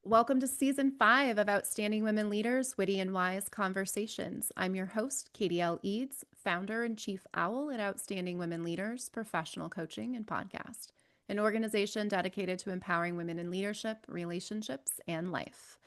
Welcome to season 5 of Outstanding Women Leaders, Witty and Wise Conversations. I'm your host, Katie L. Eads, founder and chief owl at Outstanding Women Leaders, professional coaching and podcast, an organization dedicated to empowering women in leadership, relationships, and life.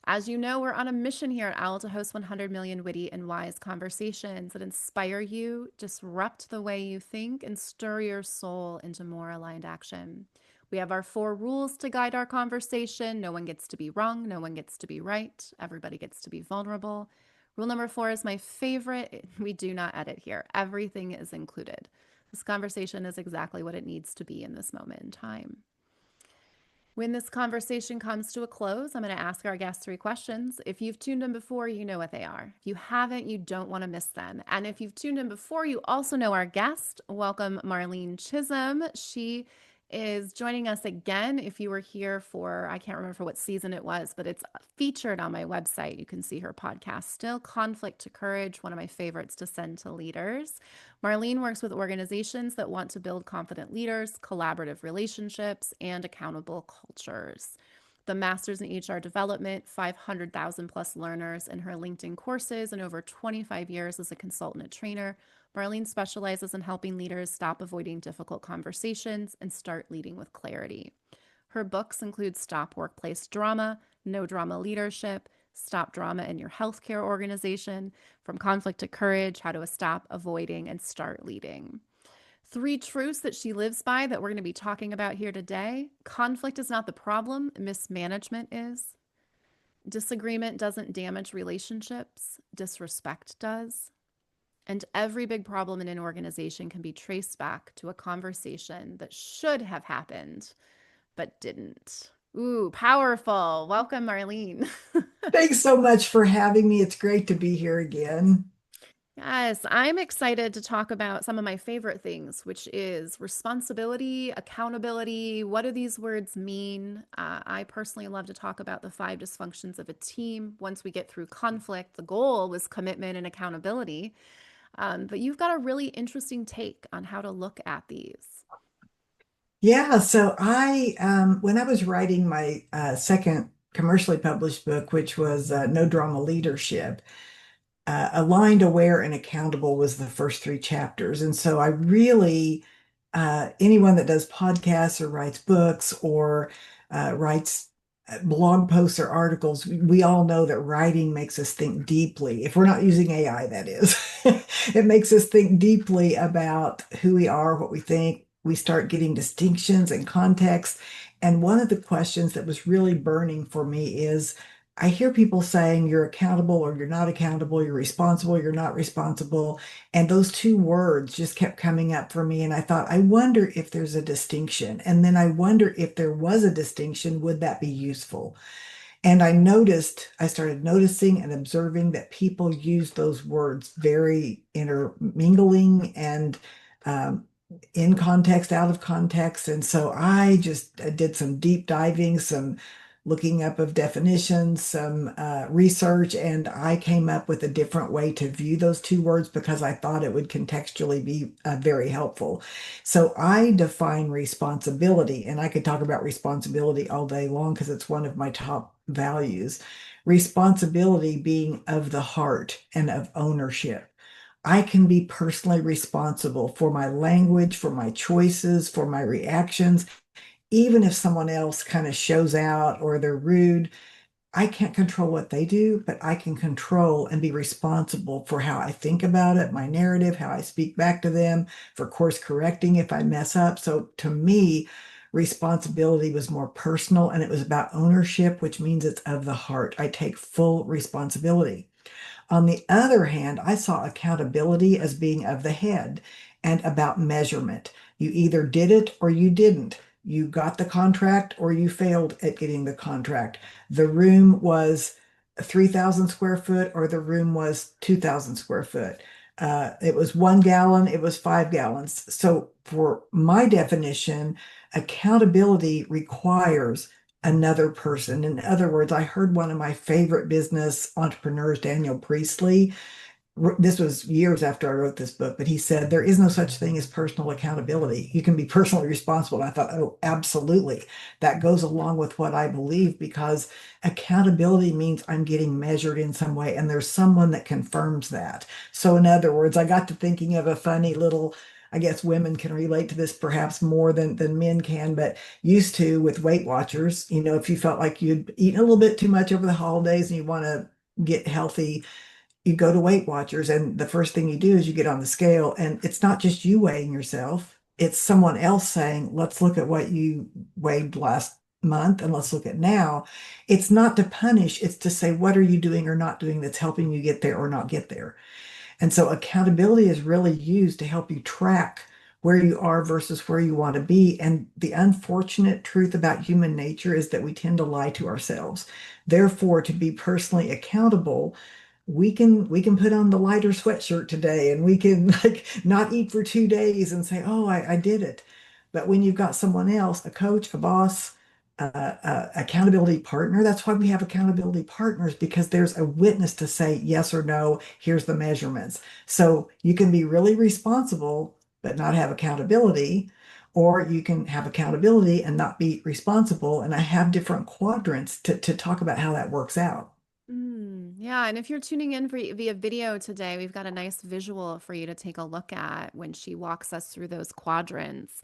As you know, we're on a mission here at OWL to host 100 million witty and wise conversations that inspire you, disrupt the way you think, and stir your soul into more aligned action. We have our 4 rules to guide our conversation. No one gets to be wrong. No one gets to be right. Everybody gets to be vulnerable. Rule number 4 is my favorite. We do not edit here. Everything is included. This conversation is exactly what it needs to be in this moment in time. When this conversation comes to a close, I'm going to ask our guests 3 questions. If you've tuned in before, you know what they are. If you haven't, you don't want to miss them. And if you've tuned in before, you also know our guest. Welcome, Marlene Chism. She is joining us again. If you were here for, I can't remember for what season it was, but it's featured on my website. You can see her podcast still, Conflict to Courage, one of my favorites to send to leaders. Marlene works with organizations that want to build confident leaders, collaborative relationships, and accountable cultures. The master's in HR development, 500,000 plus learners in her LinkedIn courses, and over 25 years as a consultant and trainer. Marlene specializes in helping leaders stop avoiding difficult conversations and start leading with clarity. Her books include Stop Workplace Drama, No Drama Leadership, Stop Drama in Your Healthcare Organization, From Conflict to Courage, How to Stop Avoiding and Start Leading. 3 truths that she lives by that we're going to be talking about here today. Conflict is not the problem, mismanagement is. Disagreement doesn't damage relationships, disrespect does. And every big problem in an organization can be traced back to a conversation that should have happened, but didn't. Ooh, powerful. Welcome, Marlene. Thanks so much for having me. It's great to be here again. Yes, I'm excited to talk about some of my favorite things, which is responsibility, accountability. What do these words mean? I personally love to talk about the 5 dysfunctions of a team. Once we get through conflict, the goal was commitment and accountability. But you've got a really interesting take on how to look at these. Yeah, so when I was writing my second commercially published book, which was No Drama Leadership, Aligned, Aware, and Accountable was the first 3 chapters. And so I really, anyone that does podcasts or writes books or writes blog posts or articles, we all know that writing makes us think deeply. If we're not using AI, that is, it makes us think deeply about who we are, what we think. We start getting distinctions and context. And one of the questions that was really burning for me is I hear people saying you're accountable or you're not accountable, you're responsible, you're not responsible. And those 2 words just kept coming up for me. And I thought, I wonder if there's a distinction. And then I wonder if there was a distinction, would that be useful? And I started noticing and observing that people use those words very intermingling and in context, out of context. And so I just did some deep diving, some looking up of definitions, some research, and I came up with a different way to view those 2 words because I thought it would contextually be very helpful. So I define responsibility, and I could talk about responsibility all day long because it's one of my top values. Responsibility being of the heart and of ownership. I can be personally responsible for my language, for my choices, for my reactions. Even if someone else kind of shows out or they're rude, I can't control what they do, but I can control and be responsible for how I think about it, my narrative, how I speak back to them, for course correcting if I mess up. So to me, responsibility was more personal and it was about ownership, which means it's of the heart. I take full responsibility. On the other hand, I saw accountability as being of the head and about measurement. You either did it or you didn't. You got the contract or you failed at getting the contract. The room was 3,000 square foot or the room was 2,000 square foot. It was 1 gallon, it was 5 gallons. So, for my definition, accountability requires another person. In other words, I heard one of my favorite business entrepreneurs, Daniel Priestley, this was years after I wrote this book, but he said, there is no such thing as personal accountability. You can be personally responsible. And I thought, oh, absolutely. That goes along with what I believe because accountability means I'm getting measured in some way, and there's someone that confirms that. So, in other words, I got to thinking of a funny little, I guess women can relate to this perhaps more than men can, but used to with Weight Watchers, if you felt like you'd eaten a little bit too much over the holidays and you want to get healthy, you go to Weight Watchers, and the first thing you do is you get on the scale, and it's not just you weighing yourself, it's someone else saying, let's look at what you weighed last month and let's look at now. It's not to punish, it's to say, what are you doing or not doing that's helping you get there or not get there. And so accountability is really used to help you track where you are versus where you want to be. And the unfortunate truth about human nature is that we tend to lie to ourselves. Therefore, to be personally accountable, we can put on the lighter sweatshirt today, and we can like not eat for 2 days and say, oh, I did it. But when you've got someone else, a coach, a boss, accountability partner, that's why we have accountability partners, because there's a witness to say yes or no, here's the measurements. So you can be really responsible but not have accountability, or you can have accountability and not be responsible. And I have different quadrants to talk about how that works out. Yeah, and if you're tuning in via video today, we've got a nice visual for you to take a look at when she walks us through those quadrants.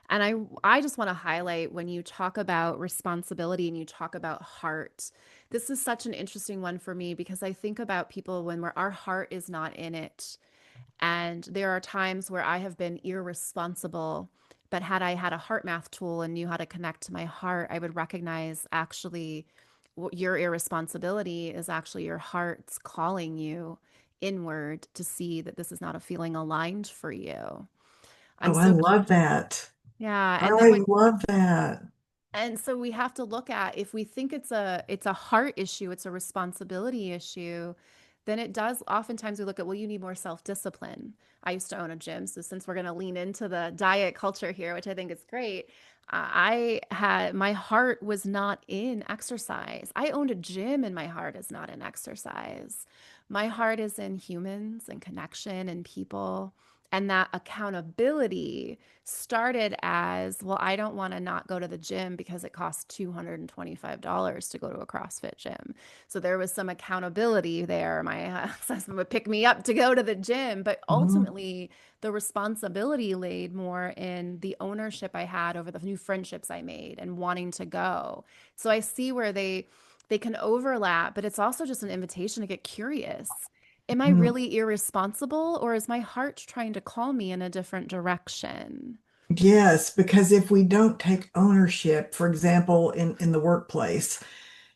And I just want to highlight when you talk about responsibility and you talk about heart. This is such an interesting one for me because I think about people when our heart is not in it. And there are times where I have been irresponsible, but had I had a heart math tool and knew how to connect to my heart, I would recognize actually your irresponsibility is actually your heart's calling you inward to see that this is not a feeling aligned for you. I'm Oh, I so, love that. yeah. And then I love that. and so we have to look at if we think it's a heart issue, it's a responsibility issue, then it does oftentimes we look at, well, you need more self-discipline. I used to own a gym, so since we're going to lean into the diet culture here, which I think is great, I had my heart was not in exercise. I owned a gym and my heart is not in exercise. My heart is in humans and connection and people. And that accountability started as, well, I don't want to not go to the gym because it costs $225 to go to a CrossFit gym. So there was some accountability there. My husband would pick me up to go to the gym, but Mhm. ultimately the responsibility laid more in the ownership I had over the new friendships I made and wanting to go. So I see where they can overlap, but it's also just an invitation to get curious. Am I Mhm. really irresponsible, or is my heart trying to call me in a different direction? Yes, because if we don't take ownership, for example, in the workplace,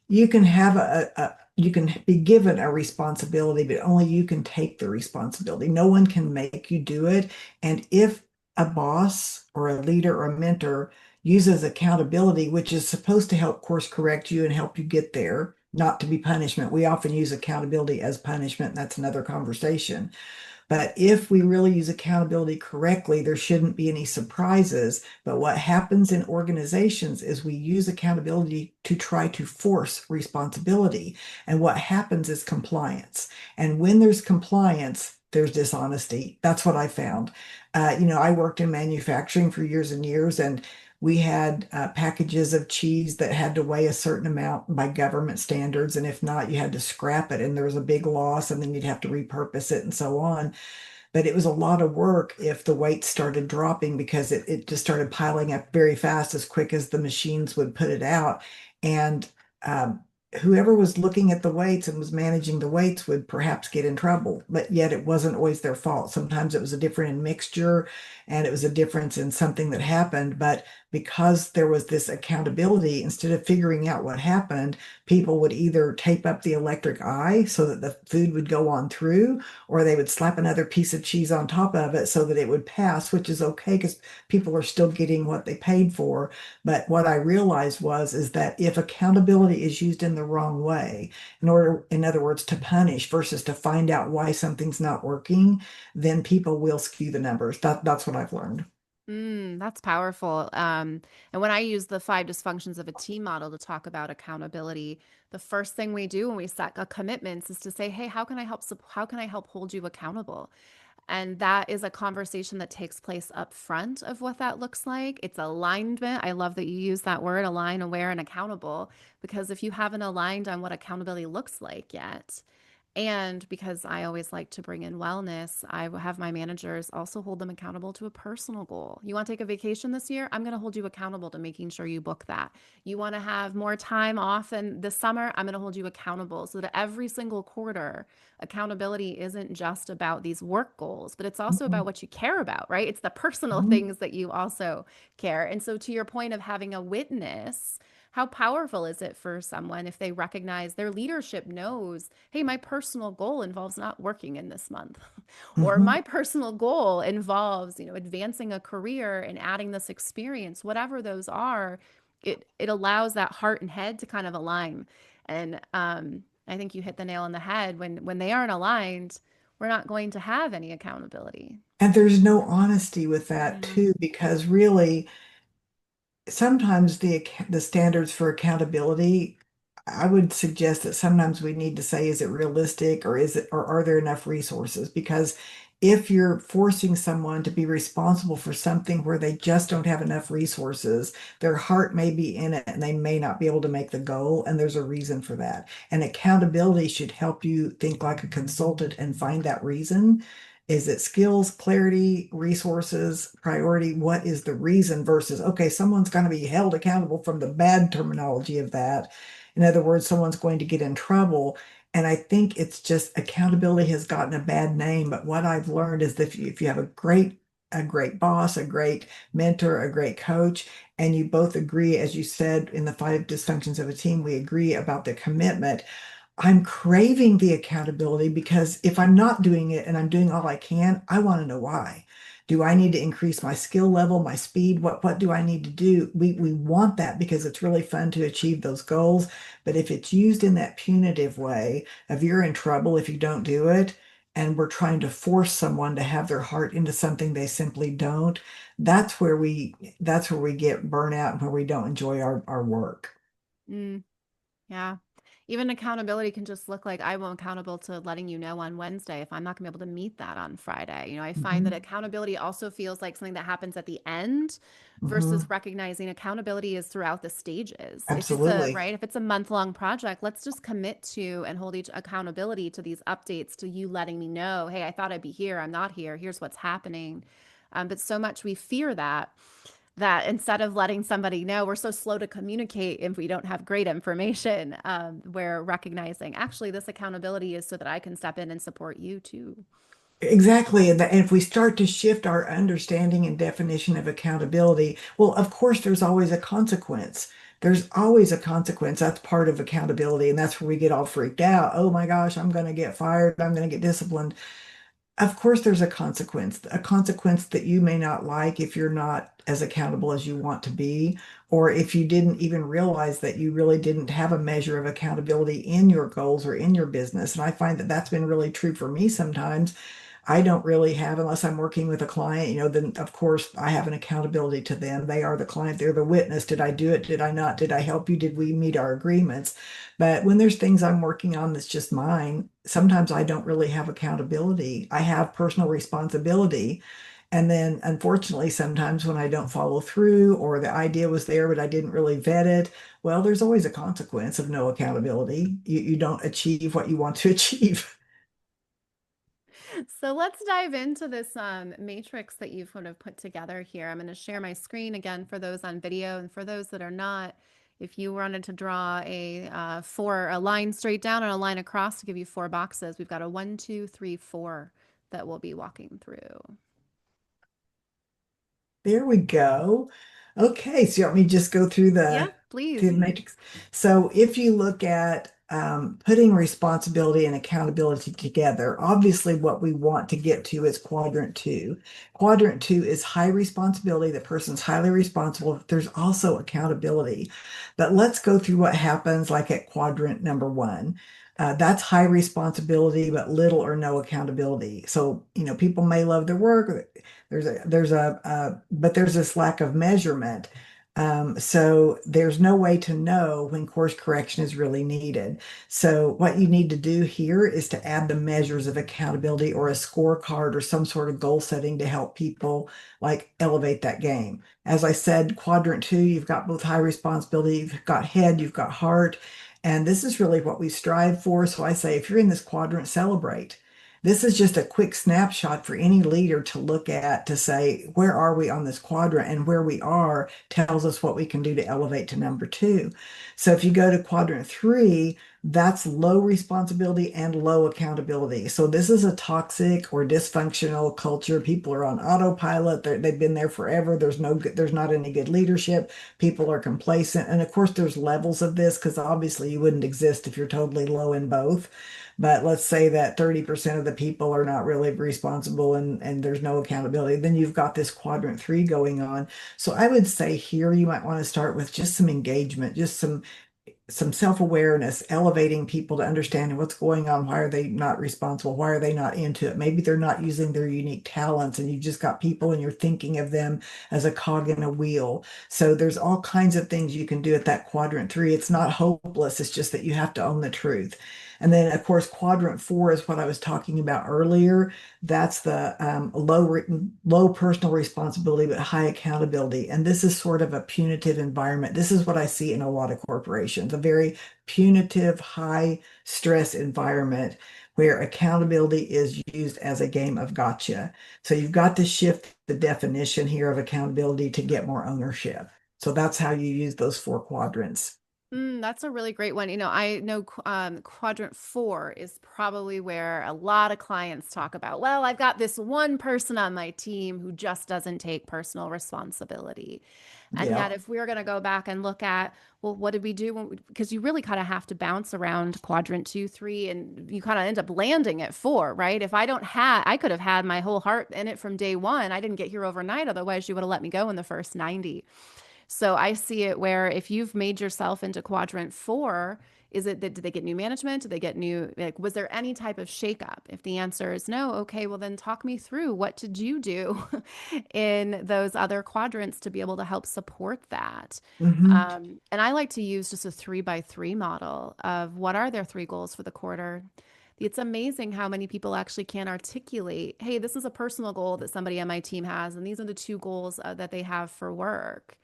you can have you can be given a responsibility, but only you can take the responsibility. No one can make you do it. And if a boss or a leader or a mentor uses accountability, which is supposed to help course correct you and help you get there, not to be punishment. We often use accountability as punishment, and that's another conversation. But if we really use accountability correctly, there shouldn't be any surprises. But what happens in organizations is we use accountability to try to force responsibility. And what happens is compliance. And when there's compliance, there's dishonesty. That's what I found. I worked in manufacturing for years and years, and we had packages of cheese that had to weigh a certain amount by government standards. And if not, you had to scrap it, and there was a big loss, and then you'd have to repurpose it and so on. But it was a lot of work if the weight started dropping because it just started piling up very fast as quick as the machines would put it out. And um, whoever was looking at the weights and was managing the weights would perhaps get in trouble, but yet it wasn't always their fault. Sometimes it was a difference in mixture and it was a difference in something that happened. But because there was this accountability, instead of figuring out what happened, people would either tape up the electric eye so that the food would go on through, or they would slap another piece of cheese on top of it so that it would pass, which is okay because people are still getting what they paid for. But what I realized was is that if accountability is used in the wrong way, in other words, to punish versus to find out why something's not working, then people will skew the numbers. That's what I've learned. That's powerful. And when I use the five dysfunctions of a team model to talk about accountability, the first thing we do when we set a commitments is to say, "Hey, how can I help? How can I help hold you accountable?" And that is a conversation that takes place up front of what that looks like. It's alignment. I love that you use that word, align, aware, and accountable, because if you haven't aligned on what accountability looks like yet, and because I always like to bring in wellness, I have my managers also hold them accountable to a personal goal. You want to take a vacation this year? I'm going to hold you accountable to making sure you book that. You want to have more time off in the summer? I'm going to hold you accountable so that every single quarter, accountability isn't just about these work goals, but it's also Mhm. about what you care about, right? It's the personal Mhm. things that you also care. And so, to your point of having a witness, how powerful is it for someone if they recognize their leadership knows, hey, my personal goal involves not working in this month, or Mhm. my personal goal involves, advancing a career and adding this experience, whatever those are. It allows that heart and head to kind of align. And I think you hit the nail on the head. When they aren't aligned, we're not going to have any accountability. And there's no honesty with that Mm, too, because really sometimes the standards for accountability, I would suggest that sometimes we need to say, is it realistic, or is it, or are there enough resources? Because if you're forcing someone to be responsible for something where they just don't have enough resources, their heart may be in it and they may not be able to make the goal, and there's a reason for that. And accountability should help you think like a consultant and find that reason. Is it skills, clarity, resources, priority? What is the reason versus, okay, someone's going to be held accountable from the bad terminology of that. In other words, someone's going to get in trouble. And I think it's just accountability has gotten a bad name. But what I've learned is that if you have a great boss, a great mentor, a great coach, and you both agree, as you said in the five dysfunctions of a team, we agree about the commitment. I'm craving the accountability because if I'm not doing it and I'm doing all I can, I want to know why. Do I need to increase my skill level, my speed? What do I need to do? We want that because it's really fun to achieve those goals. But if it's used in that punitive way of you're in trouble if you don't do it, and we're trying to force someone to have their heart into something they simply don't, that's where we get burnout and where we don't enjoy our work. mm. Yeah. Even accountability can just look like I'm accountable to letting you know on Wednesday if I'm not going to be able to meet that on Friday. I find that Mhm. accountability also feels like something that happens at the end versus Mhm. recognizing accountability is throughout the stages. If it's a, Absolutely. right, if it's a month-long project, let's just commit to and hold each accountability to these updates, to you letting me know, hey, I thought I'd be here. I'm not here. Here's what's happening. But so much we fear that instead of letting somebody know, we're so slow to communicate if we don't have great information. We're recognizing actually this accountability is so that I can step in and support you too. Exactly. And if we start to shift our understanding and definition of accountability, well, of course, there's always a consequence. There's always a consequence. That's part of accountability. And that's where we get all freaked out. Oh my gosh, I'm going to get fired. I'm going to get disciplined. Of course, there's a consequence that you may not like if you're not as accountable as you want to be, or if you didn't even realize that you really didn't have a measure of accountability in your goals or in your business. And I find that that's been really true for me sometimes. I don't really have, unless I'm working with a client, then of course I have an accountability to them. They are the client, they're the witness. Did I do it? Did I not? Did I help you? Did we meet our agreements? But when there's things I'm working on that's just mine, sometimes I don't really have accountability. I have personal responsibility. And then unfortunately, sometimes when I don't follow through or the idea was there, but I didn't really vet it, well, there's always a consequence of no accountability. You don't achieve what you want to achieve. So let's dive into this matrix that you've kind of put together here. I'm going to share my screen again for those on video, and for those that are not. If you wanted to draw a line straight down and a line across to give you four boxes, we've got a 1, 2, 3, 4 that we'll be walking through. There we go. Okay, so you want me to just go through Yeah, the please. matrix? So if you look at putting responsibility and accountability together, obviously what we want to get to is quadrant two. Quadrant two is high responsibility. The person's highly responsible. There's also accountability. But let's go through what happens like at quadrant number one. That's high responsibility, but little or no accountability. So, people may love their work. But there's this lack of measurement. So there's no way to know when course correction is really needed. So what you need to do here is to add the measures of accountability or a scorecard or some sort of goal setting to help people like elevate that game. As I said, quadrant two, you've got both high responsibility, you've got head, you've got heart. And this is really what we strive for. So I say, if you're in this quadrant, celebrate. This is just a quick snapshot for any leader to look at to say, where are we on this quadrant? And where we are tells us what we can do to elevate to number two. So if you go to quadrant three, that's low responsibility and low accountability. So this is a toxic or dysfunctional culture. People are on autopilot. They've been there forever. There's not any good leadership. People are complacent. And of course, there's levels of this because obviously you wouldn't exist if you're totally low in both. But let's say that 30% of the people are not really responsible and there's no accountability. Then you've got this quadrant three going on. So I would say here you might want to start with just some engagement, just some self-awareness, elevating people to understanding what's going on. Why are they not responsible? Why are they not into it? Maybe they're not using their unique talents and you just got people and you're thinking of them as a cog in a wheel. So there's all kinds of things you can do at that quadrant three. It's not hopeless. It's just that you have to own the truth. And then, of course, quadrant four is what I was talking about earlier. That's the low personal responsibility, but high accountability. And this is sort of a punitive environment. This is what I see in a lot of corporations, a very punitive, high stress environment where accountability is used as a game of gotcha. So you've got to shift the definition here of accountability to get more ownership. So that's how you use those four quadrants. That's a really great one. I know quadrant four is probably where a lot of clients talk about, well, I've got this one person on my team who just doesn't take personal responsibility. And Yeah. yet, if we're going to go back and look at, well, what did we do? Because you really kind of have to bounce around quadrant two, three, and you kind of end up landing at four, right? If I don't have, I could have had my whole heart in it from day one. I didn't get here overnight. Otherwise, you would have let me go in the first 90. So I see it where if you've made yourself into quadrant four, is it that did they get new management? Did they get new, like, was there any type of shakeup? If the answer is no, okay, well, then talk me through what did you do in those other quadrants to be able to help support that? Hmm. And I like to use just a 3 by 3 model of what are their three goals for the quarter. It's amazing how many people actually can articulate, hey, this is a personal goal that somebody on my team has, and these are the two goals that they have for work.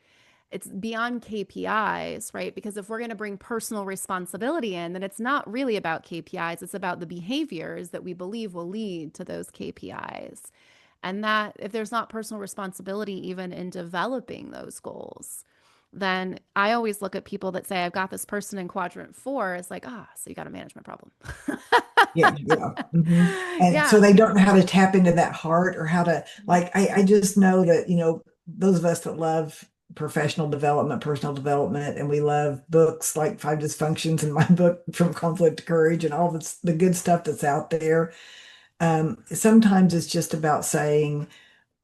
It's beyond KPIs, right? Because if we're going to bring personal responsibility in, then it's not really about KPIs. It's about the behaviors that we believe will lead to those KPIs. And that if there's not personal responsibility even in developing those goals, then I always look at people that say, I've got this person in quadrant four. It's like, so you got a management problem. Yeah, yeah. And so Yeah. they don't know how to tap into that heart or how to like I just know that, those of us that love professional development, personal development, and we love books like Five Dysfunctions and my book From Conflict to Courage and all the good stuff that's out there. Sometimes it's just about saying,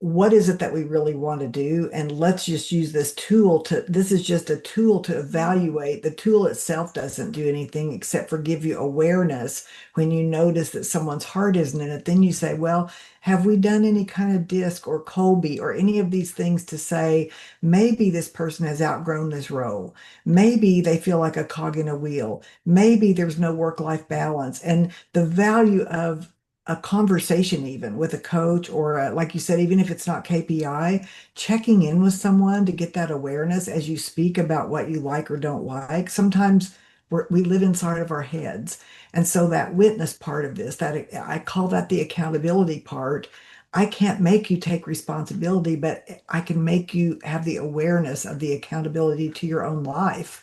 what is it that we really want to do? And let's just use this is just a tool to evaluate. The tool itself doesn't do anything except for give you awareness. When you notice that someone's heart isn't in it, then you say, well, have we done any kind of disc or Colby or any of these things to say, maybe this person has outgrown this role. Maybe they feel like a cog in a wheel. Maybe there's no work-life balance. And the value of a conversation even with a coach or like you said, even if it's not KPI, checking in with someone to get that awareness as you speak about what you like or don't like. Sometimes we live inside of our heads. And so that witness part of this, that I call that the accountability part. I can't make you take responsibility, but I can make you have the awareness of the accountability to your own life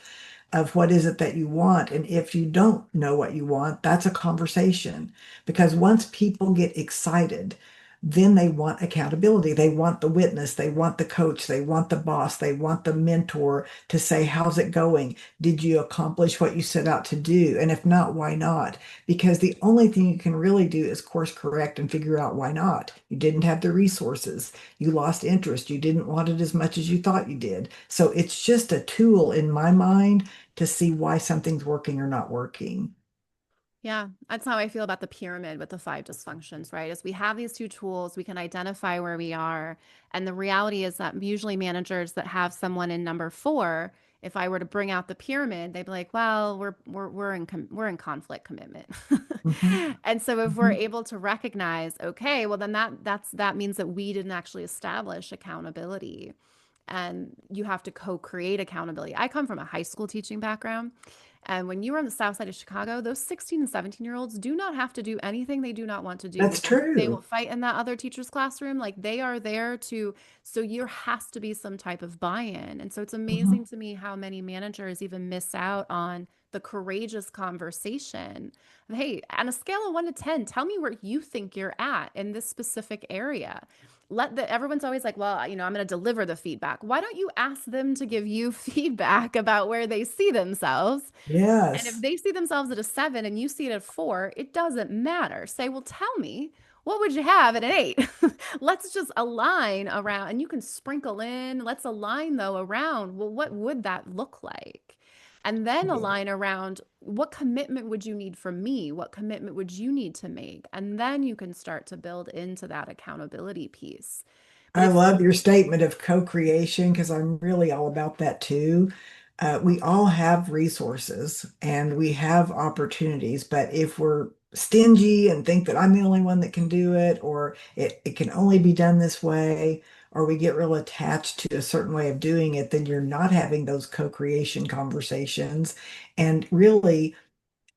of what is it that you want. And if you don't know what you want, that's a conversation. Because once people get excited, then they want accountability. They want the witness, they want the coach, they want the boss, they want the mentor to say, how's it going? Did you accomplish what you set out to do? And if not, why not? Because the only thing you can really do is course correct and figure out why not. You didn't have the resources, you lost interest, you didn't want it as much as you thought you did. So it's just a tool in my mind to see why something's working or not working. Yeah, that's how I feel about the pyramid with the five dysfunctions, right? Is we have these two tools, we can identify where we are. And the reality is that usually managers that have someone in number four, if I were to bring out the pyramid, they'd be like, well, we're in conflict commitment. Mhm, And so if we're mhm. able to recognize, okay, well then that means that we didn't actually establish accountability. And you have to co-create accountability. I come from a high school teaching background. And when you are on the south side of Chicago, those 16 and 17-year-olds do not have to do anything they do not want to do. That's They will true. fight in that other teacher's classroom. Like they are there to, so there has to be some type of buy-in. And so it's Mhm. amazing to me how many managers even miss out on the courageous conversation of, hey, on a scale of 1 to 10, tell me where you think you're at in this specific area. Everyone's always like, well, I'm going to deliver the feedback. Why don't you ask them to give you feedback about where they see themselves? And if Yes. they see themselves at a 7 and you see it at 4, it doesn't matter. Say, well, tell me, what would you have at an 8? Let's just align around, and you can sprinkle in, let's align though around, well, what would that look like? And then align around what commitment would you need from me? What commitment would you need to make? And then you can start to build into that accountability piece. But I if love your statement of co-creation because I'm really all about that too. We all have resources and we have opportunities, but if we're stingy and think that I'm the only one that can do it, or it can only be done this way, or we get real attached to a certain way of doing it, then you're not having those co-creation conversations. And really,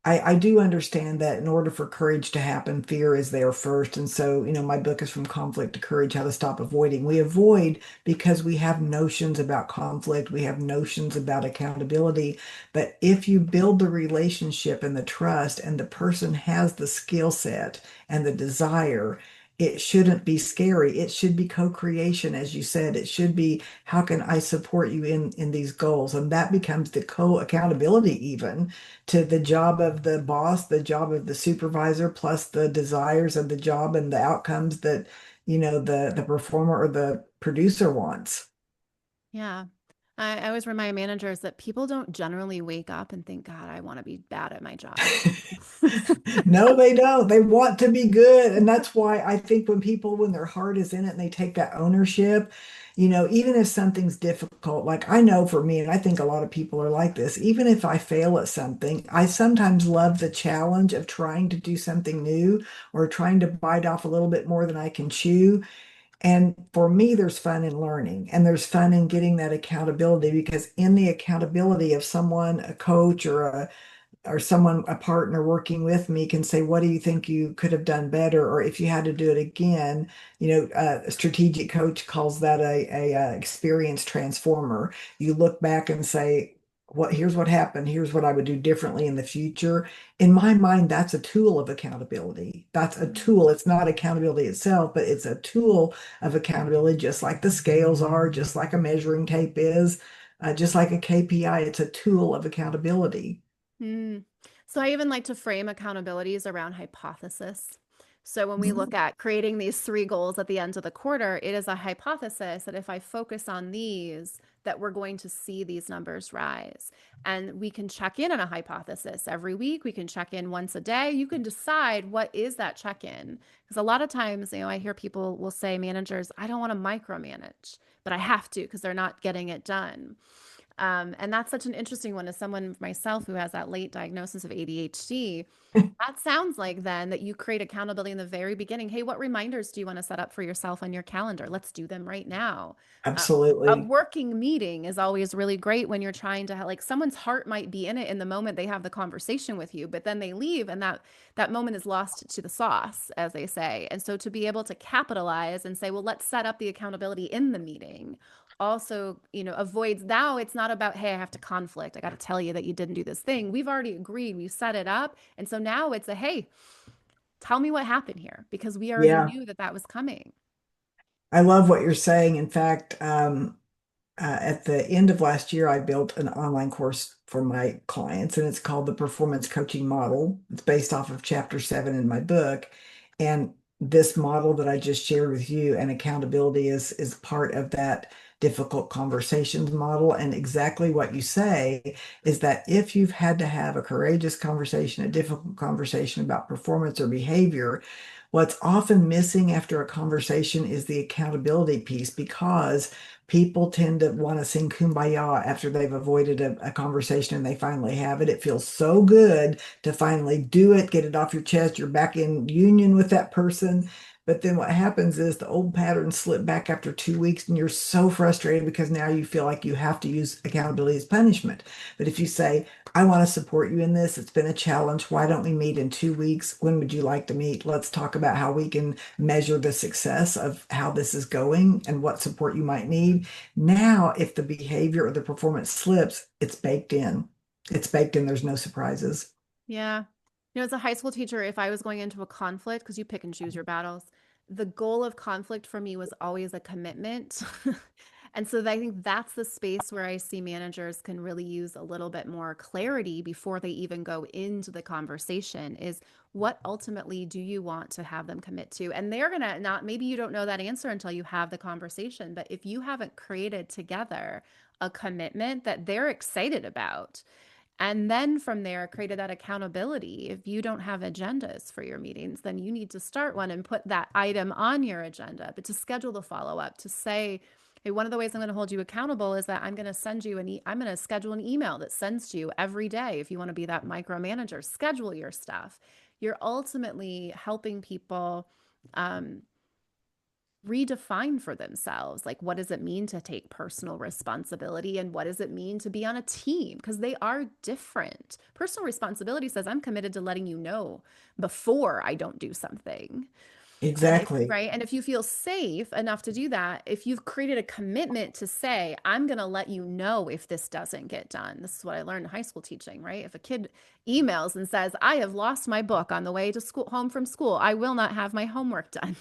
I do understand that in order for courage to happen, fear is there first. And so, my book is From Conflict to Courage, How to Stop Avoiding. We avoid because we have notions about conflict, we have notions about accountability. But if you build the relationship and the trust, and the person has the skill set and the desire, it shouldn't be scary. It should be co-creation, as you said. It should be, how can I support you in these goals? And that becomes the co-accountability even to the job of the boss, the job of the supervisor, plus the desires of the job and the outcomes that, the performer or the producer wants. Yeah. I always remind managers that people don't generally wake up and think, God, I want to be bad at my job. No, they don't. They want to be good. And that's why I think when their heart is in it and they take that ownership, even if something's difficult, like I know for me, and I think a lot of people are like this, even if I fail at something, I sometimes love the challenge of trying to do something new or trying to bite off a little bit more than I can chew. And for me, there's fun in learning and there's fun in getting that accountability, because in the accountability of someone, a coach or someone, a partner working with me, can say, what do you think you could have done better? Or if you had to do it again, a strategic coach calls that a experience transformer. You look back and say, here's what happened. Here's what I would do differently in the future. In my mind, that's a tool of accountability. That's a tool. It's not accountability itself, but it's a tool of accountability, just like the scales are, just like a measuring tape is, just like a KPI. It's a tool of accountability. Mm. So I even like to frame accountabilities around hypothesis. So when we look at creating these three goals at the end of the quarter, it is a hypothesis that if I focus on these, that we're going to see these numbers rise. And we can check in on a hypothesis every week. We can check in once a day. You can decide what is that check-in. Because a lot of times, I hear people will say, managers, I don't want to micromanage, but I have to because they're not getting it done. And that's such an interesting one as someone myself who has that late diagnosis of ADHD. That sounds like then that you create accountability in the very beginning. Hey, what reminders do you want to set up for yourself on your calendar? Let's do them right now. Uh, a Absolutely. working meeting is always really great when you're trying to like someone's heart might be in it in the moment they have the conversation with you, but then they leave and that moment is lost to the sauce, as they say. And so to be able to capitalize and say, well, let's set up the accountability in the meeting also, avoids now it's not about, hey, I have to conflict. I got to tell you that you didn't do this thing. We've already agreed. We set it up. And so now it's a, hey, tell me what happened here because we already Yeah. knew that that was coming. I love what you're saying. In fact, at the end of last year, I built an online course for my clients, and it's called the Performance Coaching Model. It's based off of chapter 7 in my book. And this model that I just shared with you and accountability is part of that difficult conversations model. And exactly what you say is that if you've had to have a courageous conversation, a difficult conversation about performance or behavior, what's often missing after a conversation is the accountability piece, because people tend to want to sing kumbaya after they've avoided a conversation and they finally have it. It feels so good to finally do it, get it off your chest. You're back in union with that person. But then what happens is the old patterns slip back after 2 weeks, and you're so frustrated because now you feel like you have to use accountability as punishment. But if you say, I want to support you in this, it's been a challenge. Why don't we meet in 2 weeks? When would you like to meet? Let's talk about how we can measure the success of how this is going and what support you might need. Now, if the behavior or the performance slips, it's baked in. It's baked in. There's no surprises. Yeah. As a high school teacher, if I was going into a conflict, because you pick and choose your battles, the goal of conflict for me was always a commitment. And so I think that's the space where I see managers can really use a little bit more clarity before they even go into the conversation is what ultimately do you want to have them commit to? And they're going to not, maybe you don't know that answer until you have the conversation, but if you haven't created together a commitment that they're excited about, and then from there, created that accountability. If you don't have agendas for your meetings, then you need to start one and put that item on your agenda. But to schedule the follow up, to say, hey, one of the ways I'm going to hold you accountable is that I'm going to send you I'm going to schedule an email that sends to you every day. If you want to be that micromanager, schedule your stuff. You're ultimately helping people redefine for themselves, like, what does it mean to take personal responsibility and what does it mean to be on a team, because they are different. Personal responsibility says I'm committed to letting you know before I don't do something. And if, Exactly. right, and if you feel safe enough to do that, if you've created a commitment to say, I'm going to let you know if this doesn't get done. This is what I learned in high school teaching, right? If a kid emails and says, I have lost my book on the way to school, home from school, I will not have my homework done.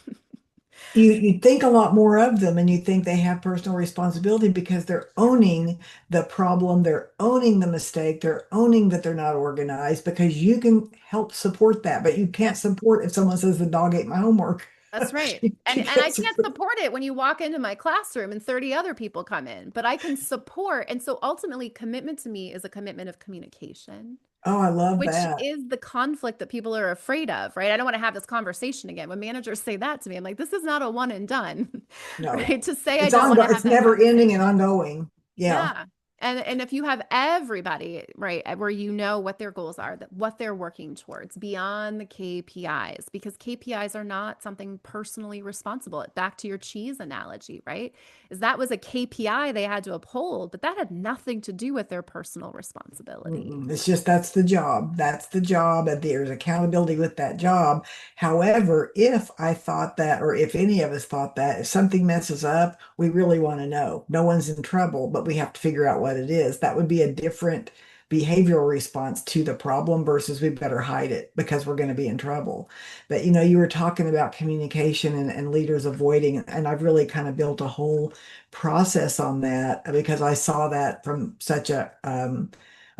You think a lot more of them, and you think they have personal responsibility because they're owning the problem, they're owning the mistake, they're owning that they're not organized, because you can help support that, but you can't Yep. support if someone says the dog ate my homework. That's right. You And can't I can't support. support it when you walk into my classroom and 30 other people come in, but I can support. And so ultimately, commitment to me is a commitment of communication, Oh, I love which that. is the conflict that people are afraid of, right? I don't want to have this conversation again. When managers say that to me, I'm like, this is not a one and done, No, right? To say I it's don't want to ongoing. have It's that never ending and conversation. ongoing. Yeah. Yeah. And if you have everybody, right, where you know what their goals are, that what they're working towards beyond the KPIs, because KPIs are not something personally responsible. Back to your cheese analogy, right? Is that was a KPI they had to uphold, but that had nothing to do with their personal responsibility. It's just that's the job. That's the job, and there's accountability with that job. However, if I thought that, or if any of us thought that, if something messes up, we really want to know. No one's in trouble, but we have to figure out what it is. That would be a different behavioral response to the problem versus we better hide it because we're going to be in trouble. But you were talking about communication and leaders avoiding, and I've really kind of built a whole process on that because I saw that from such a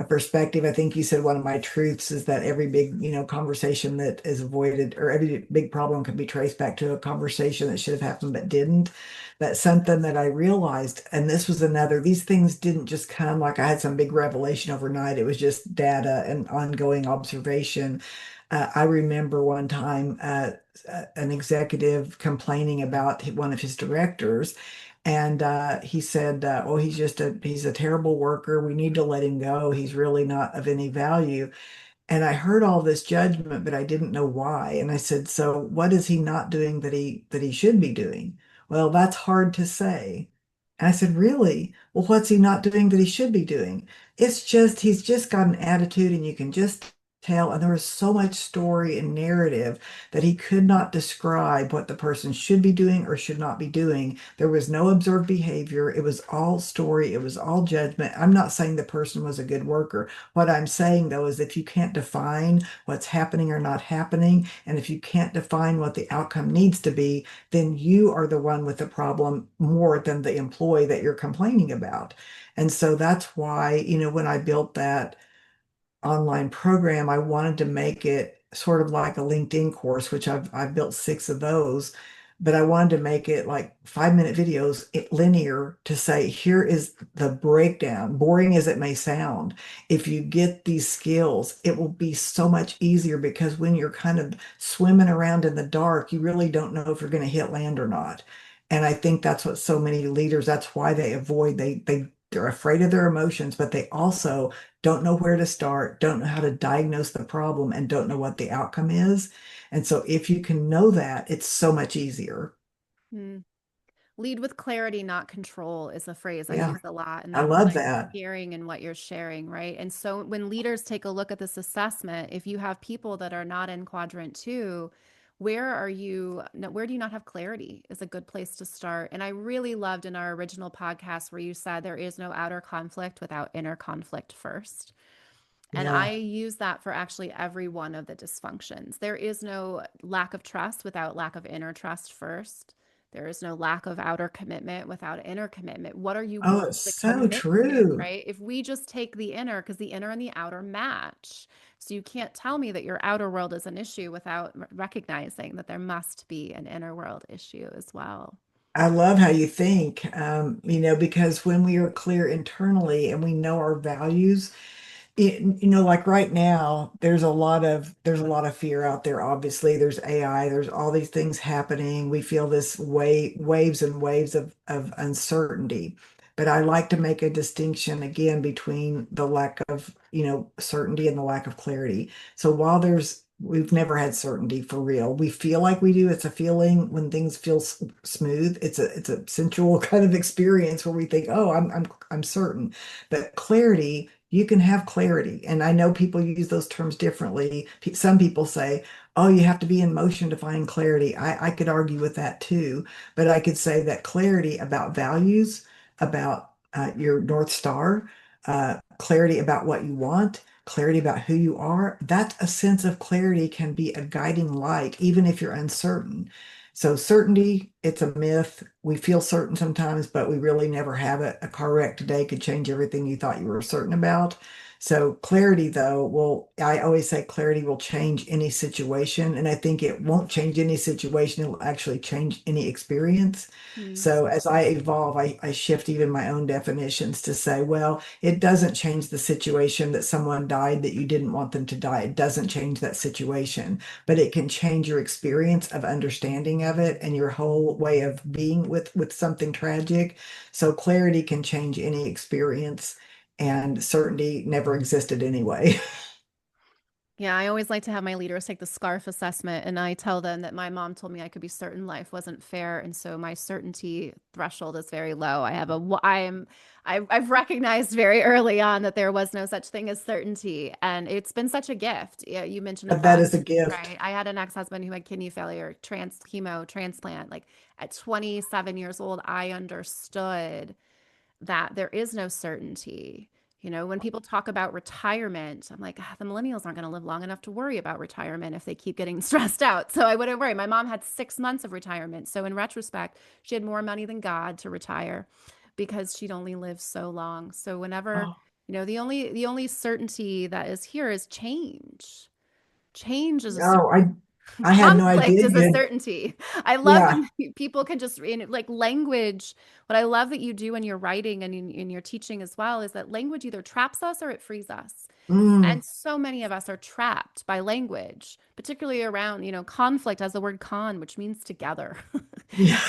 perspective. I think you said one of my truths is that every big, conversation that is avoided, or every big problem can be traced back to a conversation that should have happened but didn't. That's something that I realized. And this was another, these things didn't just come like I had some big revelation overnight. It was just data and ongoing observation. I remember one time an executive complaining about one of his directors, and he said, "Oh, he's a terrible worker. We need to let him go. He's really not of any value." And I heard all this judgment, but I didn't know why. And I said, "So what is he not doing that he should be doing?" Well, that's hard to say. And I said, "Really? Well, what's he not doing that he should be doing?" It's just he's just got an attitude, and you can just tell. And there was so much story and narrative that he could not describe what the person should be doing or should not be doing. There was no observed behavior. It was all story. It was all judgment. I'm not saying the person was a good worker. What I'm saying though is if you can't define what's happening or not happening, and if you can't define what the outcome needs to be, then you are the one with the problem more than the employee that you're complaining about. And so that's why, when I built that online program, I wanted to make it sort of like a LinkedIn course, which I've built 6 of those. but I wanted to make it like 5-minute videos, linear, to say, here is the breakdown. Boring as it may sound, if you get these skills, it will be so much easier because when you're kind of swimming around in the dark, you really don't know if you're going to hit land or not. And I think that's what so many leaders, that's why they avoid, they're afraid of their emotions, but they also don't know where to start, don't know how to diagnose the problem, and don't know what the outcome is. And so if you can know that, it's so much easier. Hmm. Lead with clarity, not control is a phrase I Yeah, use a lot. And I that's what love I'm that. hearing in what you're sharing, right? And so when leaders take a look at this assessment, if you have people that are not in quadrant two, where do you not have clarity is a good place to start. And I really loved in our original podcast where you said there is no outer conflict without inner conflict first. And I Yeah. use that for actually every one of the dysfunctions. There is no lack of trust without lack of inner trust first. There is no lack of outer commitment without inner commitment. What are you Oh, willing it's to so commit to, true. right? If we just take the inner, because the inner and the outer match. So you can't tell me that your outer world is an issue without recognizing that there must be an inner world issue as well. I love how you think, because when we are clear internally and we know our values, like right now, there's a lot of fear out there. Obviously, there's AI, there's all these things happening. We feel this waves and waves of uncertainty. But I like to make a distinction again between the lack of, certainty and the lack of clarity. So while we've never had certainty for real. We feel like we do. It's a feeling when things feel smooth. It's a sensual kind of experience where we think, oh, I'm certain. But clarity, you can have clarity. And I know people use those terms differently. Some people say, oh, you have to be in motion to find clarity. I could argue with that too. But I could say that clarity about values, about your North Star, clarity about what you want, clarity about who you are, that a sense of clarity can be a guiding light, even if you're uncertain. So certainty, it's a myth. We feel certain sometimes, but we really never have it. A car wreck today could change everything you thought you were certain about. So clarity, though, I always say clarity will change any situation. And I think it won't change any situation. It will actually change any experience. Hmm. So as I evolve, I shift even my own definitions to say, well, it doesn't change the situation that someone died that you didn't want them to die. It doesn't change that situation, but it can change your experience of understanding of it and your whole way of being with something tragic. So clarity can change any experience, and certainty never existed anyway. Yeah, I always like to have my leaders take the SCARF assessment, and I tell them that my mom told me I could be certain life wasn't fair, and so my certainty threshold is very low. I've recognized very early on that there was no such thing as certainty, and it's been such a gift. Yeah, you mentioned a That friend, is a gift. right? I had an ex-husband who had kidney failure, chemo transplant. Like at 27 years old, I understood that there is no certainty. When people talk about retirement, I'm like, the millennials aren't going to live long enough to worry about retirement if they keep getting stressed out. So I wouldn't worry. My mom had 6 months of retirement. So in retrospect, she had more money than God to retire because she'd only lived so long. So whenever, Oh, the only certainty that is here is change. Change is a no, certainty. I had no Conflict idea is you a had, certainty. I love yeah. when people can just like language. What I love that you do in your writing and in your teaching as well is that language either traps us or it frees us. Mm, And so many of us are trapped by language, particularly around, conflict as the word con, which means together. yeah.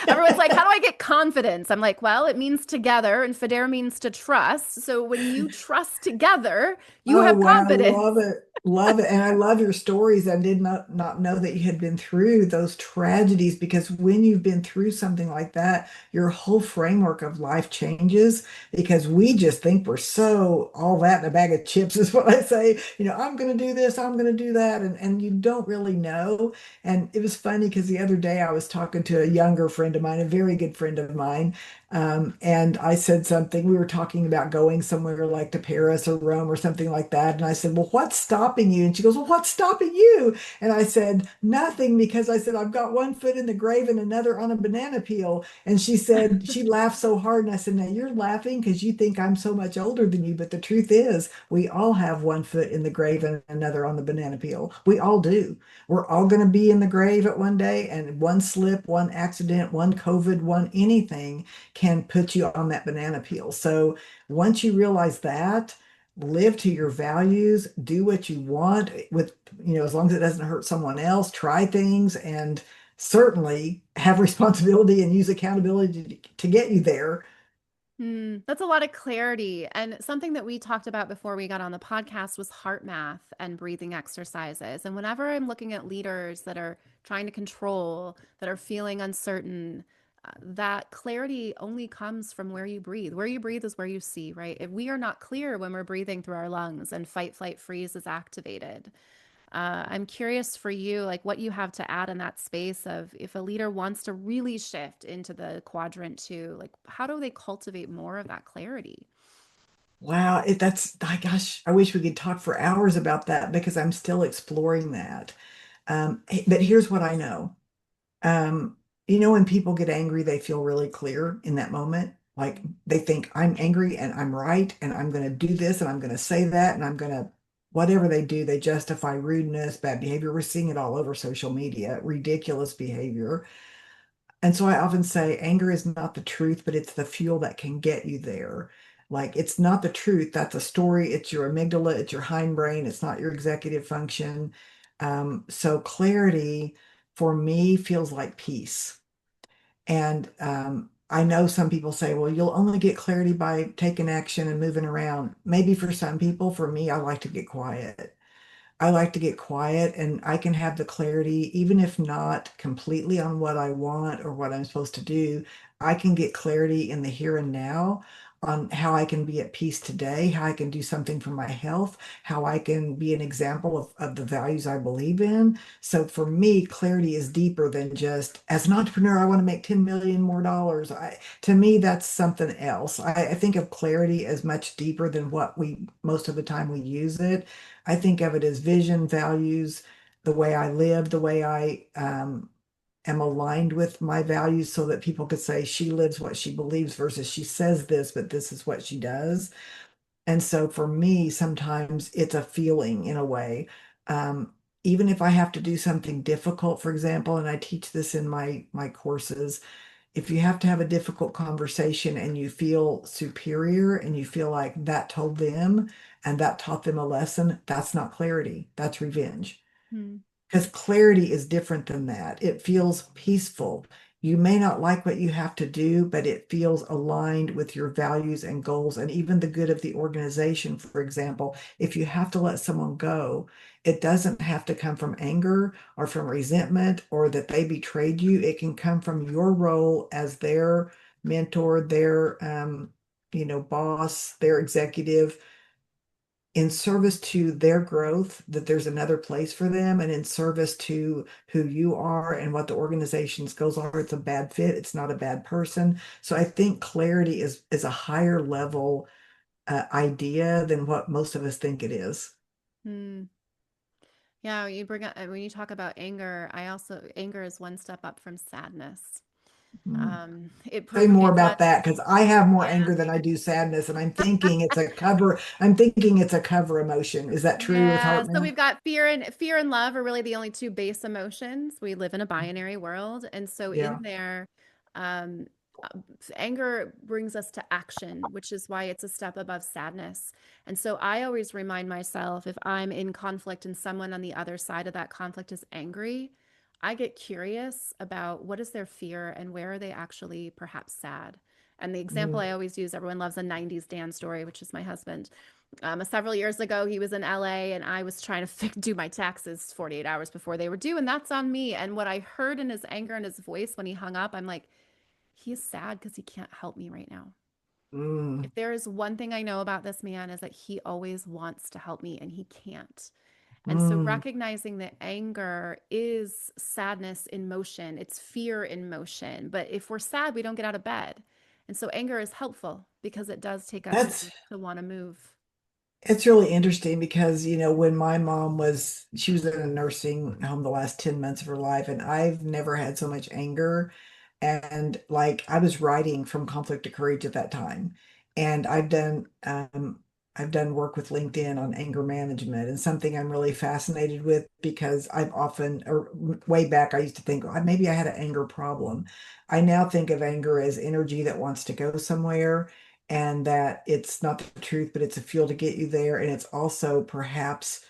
Everyone's like, how do I get confidence? I'm like, well, it means together, and fidere means to trust. So when you trust together, you Oh have wow, confidence. love it. Love it. And I love your stories. I did not know that you had been through those tragedies, because when you've been through something like that, your whole framework of life changes, because we just think we're so all that in a bag of chips is what I say. I'm gonna do this, I'm gonna do that, and you don't really know. And it was funny because the other day I was talking to a younger friend of mine, a very good friend of mine, and I said something, we were talking about going somewhere like to Paris or Rome or something like that. And I said, well, what's stopping you? And she goes, well, what's stopping you? And I said, nothing, because I said, I've got one foot in the grave and another on a banana peel. And she said, she laughed so hard. And I said, now you're laughing because you think I'm so much older than you. But the truth is, we all have one foot in the grave and another on the banana peel. We all do. We're all going to be in the grave at one day, and one slip, one accident, one COVID, one anything can put you on that banana peel. So once you realize that, live to your values, do what you want with, as long as it doesn't hurt someone else, try things, and certainly have responsibility and use accountability to get you there. That's a lot of clarity. And something that we talked about before we got on the podcast was heart math and breathing exercises. And whenever I'm looking at leaders that are trying to control, that are feeling uncertain, that clarity only comes from where you breathe. Where you breathe is where you see, right? If we are not clear when we're breathing through our lungs and fight, flight, freeze is activated, I'm curious for you, like what you have to add in that space of if a leader wants to really shift into the quadrant two, like how do they cultivate more of that clarity? Wow, that's, my gosh, I wish we could talk for hours about that because I'm still exploring that. But here's what I know. When people get angry, they feel really clear in that moment. Like they think, I'm angry and I'm right, and I'm going to do this and I'm going to say that, and I'm going to, whatever they do, they justify rudeness, bad behavior. We're seeing it all over social media, ridiculous behavior. And so I often say anger is not the truth, but it's the fuel that can get you there. Like it's not the truth. That's a story. It's your amygdala, it's your hindbrain, it's not your executive function. So clarity for me feels like peace. And I know some people say, well, you'll only get clarity by taking action and moving around. Maybe for some people, for me, I like to get quiet. I like to get quiet and I can have the clarity, even if not completely on what I want or what I'm supposed to do. I can get clarity in the here and now on how I can be at peace today, how I can do something for my health, how I can be an example of the values I believe in. So for me, clarity is deeper than just as an entrepreneur, I want to make 10 million more dollars. To me, that's something else. I think of clarity as much deeper than what we most of the time we use it. I think of it as vision, values, the way I live, the way I am aligned with my values so that people could say she lives what she believes versus she says this, but this is what she does. And so for me, sometimes it's a feeling in a way. Even if I have to do something difficult, for example, and I teach this in my courses, if you have to have a difficult conversation and you feel superior and you feel like that told them and that taught them a lesson, that's not clarity. That's revenge. Hmm. Because clarity is different than that. It feels peaceful. You may not like what you have to do, but it feels aligned with your values and goals and even the good of the organization. For example, if you have to let someone go, it doesn't have to come from anger or from resentment or that they betrayed you. It can come from your role as their mentor, their boss, their executive in service to their growth, that there's another place for them, and in service to who you are and what the organization's goals are. It's a bad fit. It's not a bad person. So I think clarity is a higher level idea than what most of us think it is. Hmm. Yeah, you bring up when you talk about anger, I also anger is one step up from sadness. Mm. Say more It about lets that because I have more yeah. anger than I do sadness, and I'm thinking it's a cover emotion. Is that true with Yeah, heart so math? we've got fear and love are really the only two base emotions. We live in a binary world, and so in Yeah. there, um, anger brings us to action, which is why it's a step above sadness. And so I always remind myself if I'm in conflict and someone on the other side of that conflict is angry, I get curious about what is their fear and where are they actually perhaps sad. And the example Mm. I always use, everyone loves a 90s Dan story, which is my husband. Several years ago, he was in LA and I was trying to do my taxes 48 hours before they were due, and that's on me. And what I heard in his anger and his voice when he hung up, I'm like, he's sad because he can't help me right now. Mm. If there is one thing I know about this man is that he always wants to help me and he can't. And so Mm. recognizing that anger is sadness in motion, it's fear in motion. But if we're sad, we don't get out of bed. And so anger is helpful because it does take That's action to want to move. It's really interesting because, when my mom she was in a nursing home the last 10 months of her life, and I've never had so much anger. And like I was writing from conflict to courage at that time. And I've done I've done work with LinkedIn on anger management and something I'm really fascinated with because I've often, or way back, I used to think, "Oh, maybe I had an anger problem." I now think of anger as energy that wants to go somewhere and that it's not the truth, but it's a fuel to get you there. And it's also perhaps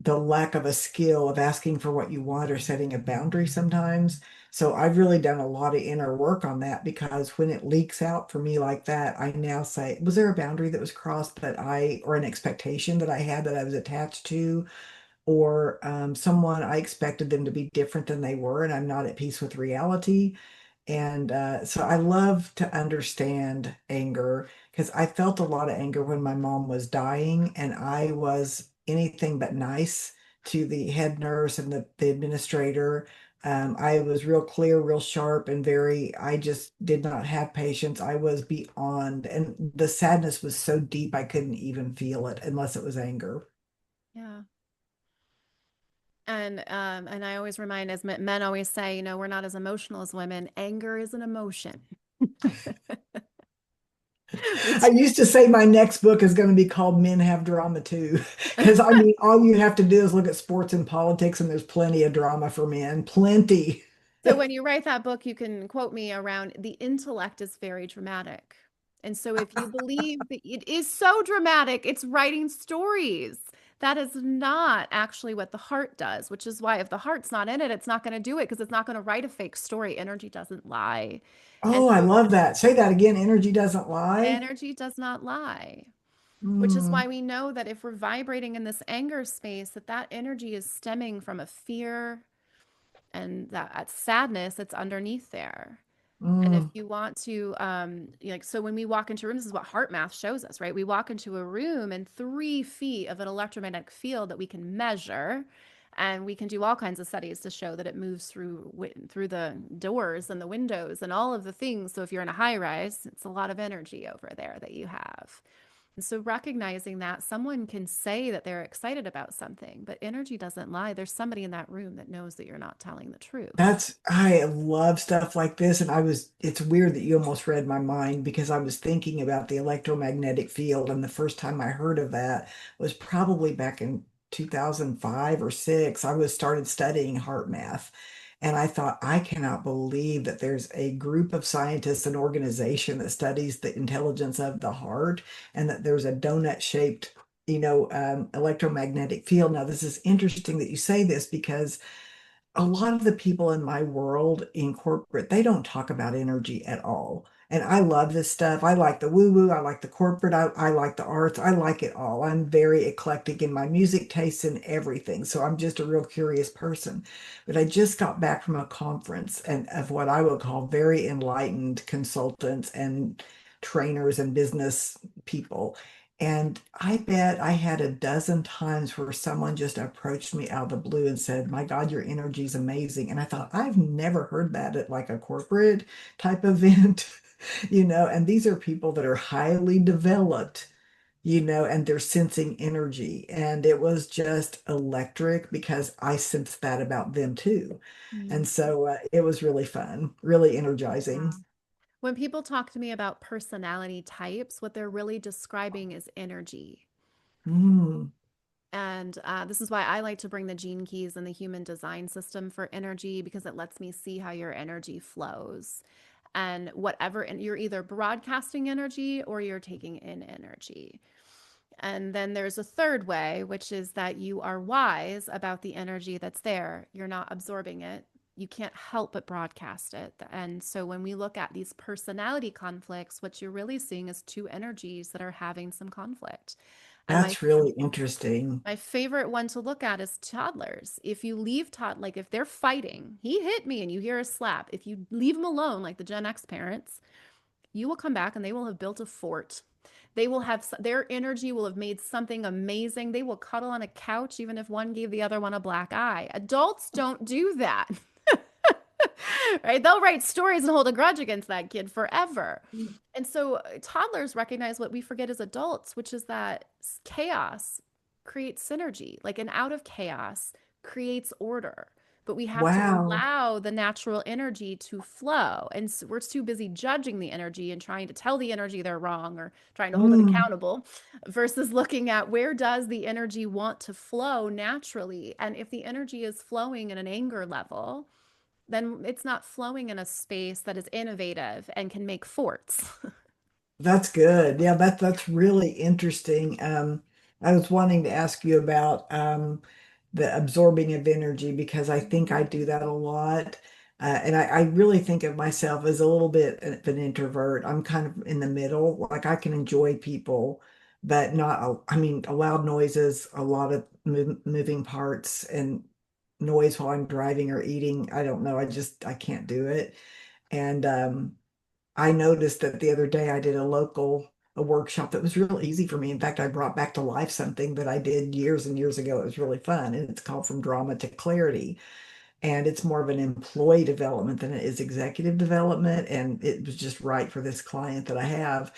the lack of a skill of asking for what you want or setting a boundary sometimes. So I've really done a lot of inner work on that because when it leaks out for me like that, I now say, was there a boundary that was crossed or an expectation that I had that I was attached to, or someone I expected them to be different than they were, and I'm not at peace with reality. And so I love to understand anger because I felt a lot of anger when my mom was dying, and I was anything but nice to the head nurse and the administrator. I was real clear, real sharp, and I just did not have patience. I was beyond, and the sadness was so deep I couldn't even feel it unless it was anger. Yeah. And I always remind, as men always say, we're not as emotional as women. Anger is an emotion. I Which used to say my next book is going to be called Men Have Drama Too. Because I mean, all you have to do is look at sports and politics, and there's plenty of drama for men. Plenty. So when you write that book, you can quote me around the intellect is very dramatic. And so if you believe that it is so dramatic, it's writing stories. That is not actually what the heart does, which is why if the heart's not in it, it's not going to do it because it's not going to write a fake story. Energy doesn't lie. And Oh, I so love that. Say that again. Energy doesn't lie. energy does not lie, which is Mm, why we know that if we're vibrating in this anger space, that energy is stemming from a fear and that sadness that's underneath there. And if mm. you want to, like, so when we walk into rooms, this is what heart math shows us, right? We walk into a room and 3 feet of an electromagnetic field that we can measure, and we can do all kinds of studies to show that it moves through the doors and the windows and all of the things. So if you're in a high rise, it's a lot of energy over there that you have. And so recognizing that someone can say that they're excited about something, but energy doesn't lie. There's somebody in that room that knows that you're not telling the truth. I love stuff like this. And it's weird that you almost read my mind because I was thinking about the electromagnetic field. And the first time I heard of that was probably back in 2005 or six. I was started studying heart math. And I thought, I cannot believe that there's a group of scientists and organization that studies the intelligence of the heart and that there's a donut shaped, electromagnetic field. Now, this is interesting that you say this because a lot of the people in my world in corporate, they don't talk about energy at all. And I love this stuff. I like the woo woo. I like the corporate. I like the arts. I like it all. I'm very eclectic in my music tastes and everything. So I'm just a real curious person. But I just got back from a conference and of what I would call very enlightened consultants and trainers and business people. And I bet I had a dozen times where someone just approached me out of the blue and said, "My God, your energy is amazing." And I thought, I've never heard that at like a corporate type event, and these are people that are highly developed, and they're sensing energy. And it was just electric because I sensed that about them too. Mm. And so it was really fun, really energizing. Wow. When people talk to me about personality types, what they're really describing is energy. Mm, And this is why I like to bring the gene keys and the human design system for energy because it lets me see how your energy flows. And and you're either broadcasting energy or you're taking in energy. And then there's a third way, which is that you are wise about the energy that's there. You're not absorbing it. You can't help but broadcast it. And so when we look at these personality conflicts, what you're really seeing is two energies that are having some conflict. And that's really interesting. my favorite one to look at is toddlers. If you leave like if they're fighting, he hit me and you hear a slap. If you leave them alone, like the Gen X parents, you will come back and they will have built a fort. They will have their energy will have made something amazing. They will cuddle on a couch even if one gave the other one a black eye. Adults don't do that. Right? They'll write stories and hold a grudge against that kid forever. And so toddlers recognize what we forget as adults, which is that chaos creates synergy. Like an out of chaos creates order. but we have to Wow. allow the natural energy to flow. And so we're too busy judging the energy and trying to tell the energy they're wrong or trying to hold it Mm, accountable versus looking at where does the energy want to flow naturally. And if the energy is flowing at an anger level, then it's not flowing in a space that is innovative and can make forts. that's good. Yeah, that's really interesting. I was wanting to ask you about the absorbing of energy because I think I do that a lot. And I really think of myself as a little bit of an introvert. I'm kind of in the middle. Like I can enjoy people, but not, I mean, loud noises, a lot of moving parts and noise while I'm driving or eating. I don't know. I can't do it. And I noticed that the other day I did a workshop that was real easy for me. In fact, I brought back to life something that I did years and years ago. It was really fun, and it's called From Drama to Clarity. And it's more of an employee development than it is executive development. And it was just right for this client that I have.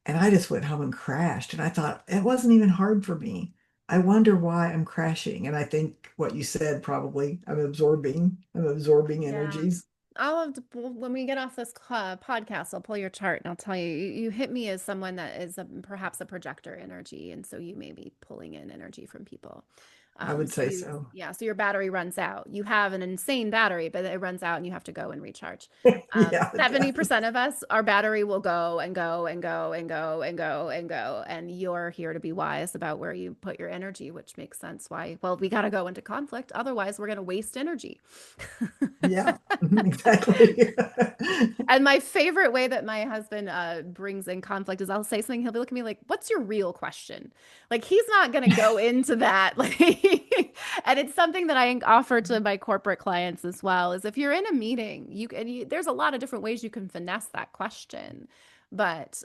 And I just went home and crashed. And I thought it wasn't even hard for me. I wonder why I'm crashing. And I think what you said probably I'm absorbing Yeah. energies. I'll have to, when we get off this podcast, I'll pull your chart and I'll tell you, you hit me as someone that is perhaps a projector energy. And so you may be pulling in energy from people. I would So say you, so. yeah, so your battery runs out. You have an insane battery, but it runs out and you have to go and recharge. Yeah, it does. 70% of us, our battery will go and go and go and go and go and go. And you're here to be wise about where you put your energy, which makes sense why, well, we got to go into conflict. Otherwise, we're going to waste energy. Yeah, exactly. And my favorite way that my husband brings in conflict is I'll say something, he'll be looking at me like, "What's your real question?" Like he's not going to go into that. Like, and it's something that I offer to my corporate clients as well. Is if you're in a meeting, there's a lot of different ways you can finesse that question, but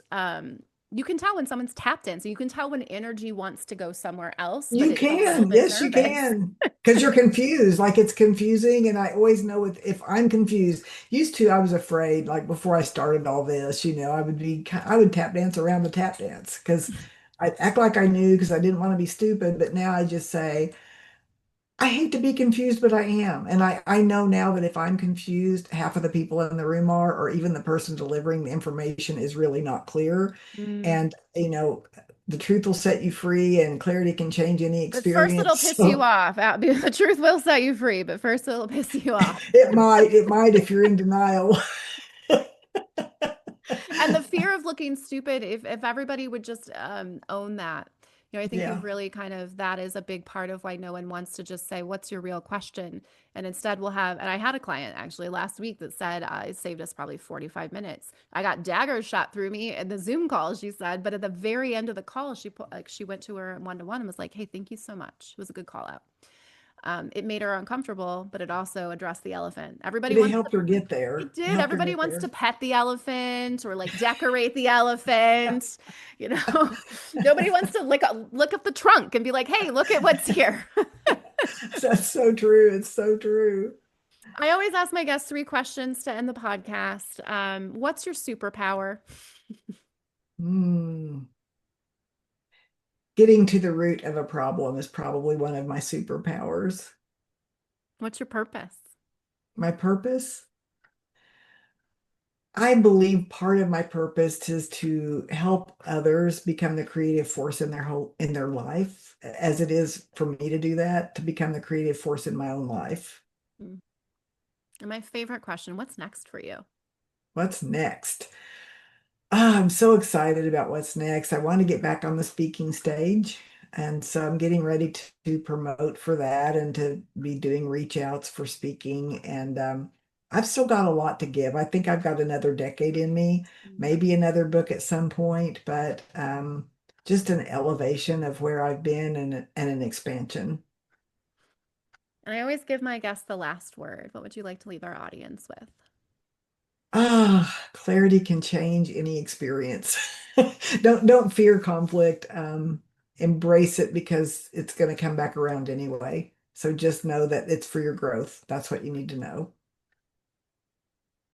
you can tell when someone's tapped in. So you can tell when energy wants to go somewhere else, but You it's a little can, bit yes, you nervous. can, because you're confused. Like it's confusing, and I always know if I'm confused. Used to, I was afraid. Like before I started all this, I would tap dance around the tap dance because I'd act like I knew because I didn't want to be stupid. But now I just say, I hate to be confused, but I am. And I know now that if I'm confused, half of the people in the room are, or even the person delivering the information is really not clear. Mm. And, the truth will set you free and clarity can change any But first, it'll experience. piss you So off. The truth will set you free, but first, it'll piss you off. it might if you're in denial. And the fear of looking stupid, if everybody would just own that, I think you've Yeah. really kind of that is a big part of why no one wants to just say, "What's your real question?" And instead, we'll have. And I had a client actually last week that said it saved us probably 45 minutes. I got daggers shot through me in the Zoom call, she said, but at the very end of the call, she went to her one to one and was like, "Hey, thank you so much. It was a good call out." It made her uncomfortable, but it also addressed the elephant. Everybody It wants to helped her get It there. It did. helped her Everybody get wants to there. pet the elephant or like decorate the elephant. You know, nobody wants to look up the trunk and be like, "Hey, look at what's here." That's so true. It's so true. I always ask my guests three questions to end the podcast. What's your superpower? Hmm. Getting to the root of a problem is probably one of my superpowers. What's your purpose? My purpose? I believe part of my purpose is to help others become the creative force in their life, as it is for me to do that, to become the creative force in my own life. Mm. And my favorite question, what's next for you? What's next? I'm so excited about what's next. I want to get back on the speaking stage. And so I'm getting ready to promote for that and to be doing reach outs for speaking. And I've still got a lot to give. I think I've got another decade in me, Mm. maybe another book at some point, but just an elevation of where I've been and an expansion. And I always give my guests the last word. What would you like to leave our audience with? Clarity can change any experience. Don't fear conflict. Embrace it because it's going to come back around anyway. So just know that it's for your growth. That's what you need to know.